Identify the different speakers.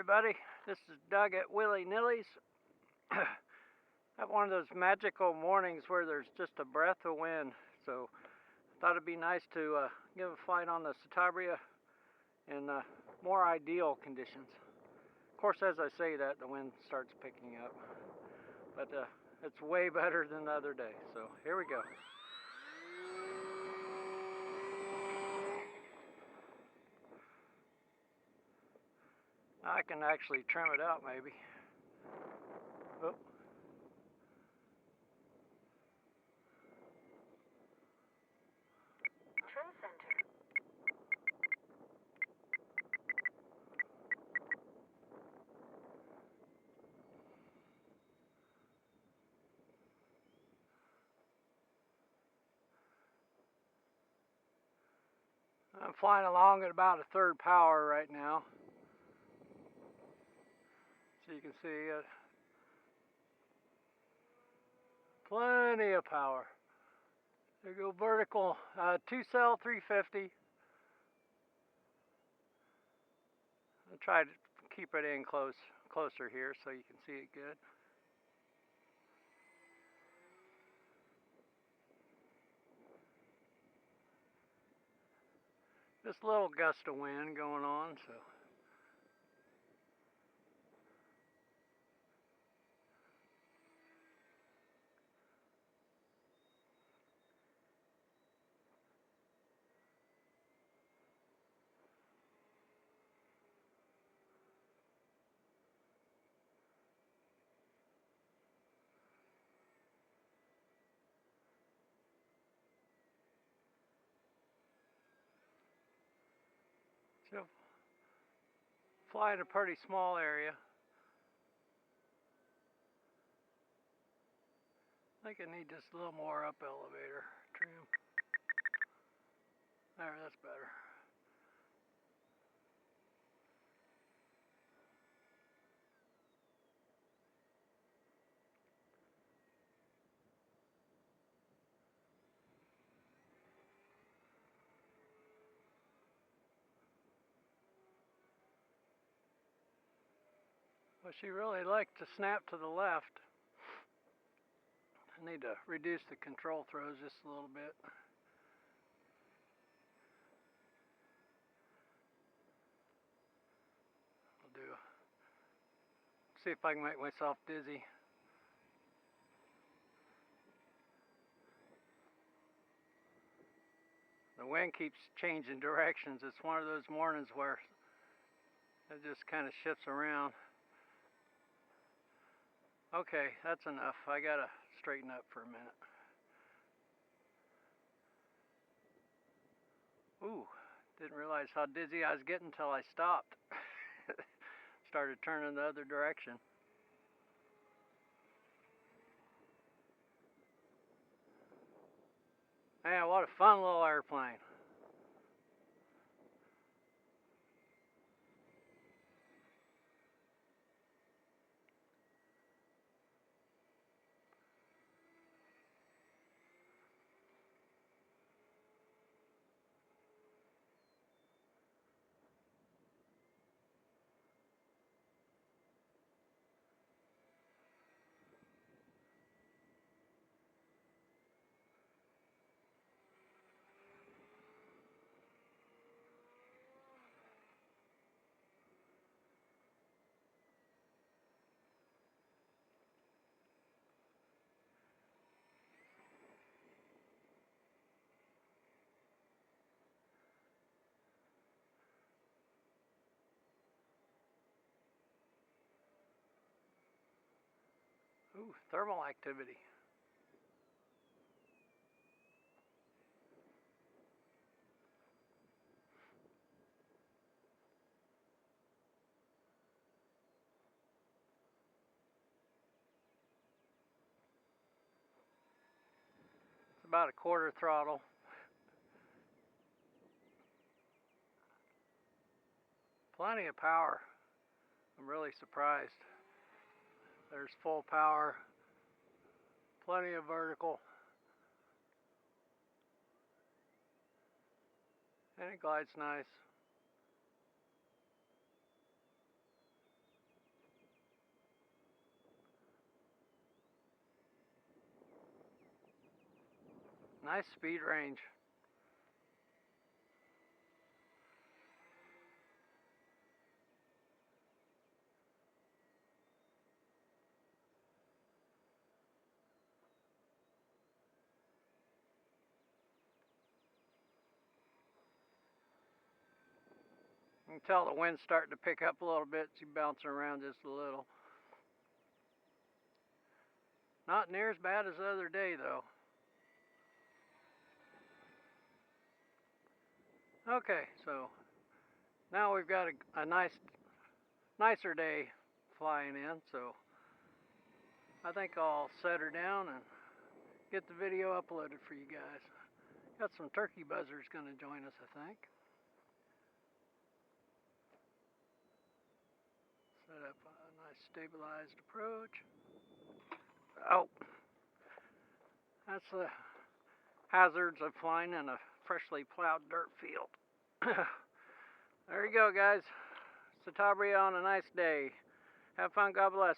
Speaker 1: everybody, this is Doug at WillyNillies. I have one of those magical mornings where there's just a breath of wind, so I thought it'd be nice to give a flight on the Citabria in more ideal conditions. Of course, as I say that, the wind starts picking up, but it's way better than the other day, so here we go. I can actually trim it out maybe. Oh.
Speaker 2: Trim center.
Speaker 1: I'm flying along at about a third power right now. So you can see plenty of power. There you go, vertical, 2-cell 350. I'll try to keep it in closer here so you can see it good. Just a little gust of wind going on, so. So, fly in a pretty small area. I think I need just a little more up elevator trim. There, that's better. Well, she really likes to snap to the left. I need to reduce the control throws just a little bit. I'll do. See if I can make myself dizzy. The wind keeps changing directions. It's one of those mornings where it just kind of shifts around. Okay, that's enough. I gotta straighten up for a minute. Ooh, didn't realize how dizzy I was getting until I stopped. Started turning the other direction. Man, what a fun little airplane. Ooh, thermal activity. It's about a quarter throttle. Plenty of power. I'm really surprised. There's full power. Plenty of vertical. And it glides nice. nice speed range. You can tell the wind's starting to pick up a little bit. She's bouncing around just a little. Not near as bad as the other day, though. Okay, so now we've got a nicer day flying in, so I think I'll set her down and get the video uploaded for you guys. Got some turkey buzzers going to join us, I think. Set up a nice stabilized approach. Oh, that's the hazards of flying in a freshly plowed dirt field. There you go, guys. Citabria on a nice day. Have fun. God bless.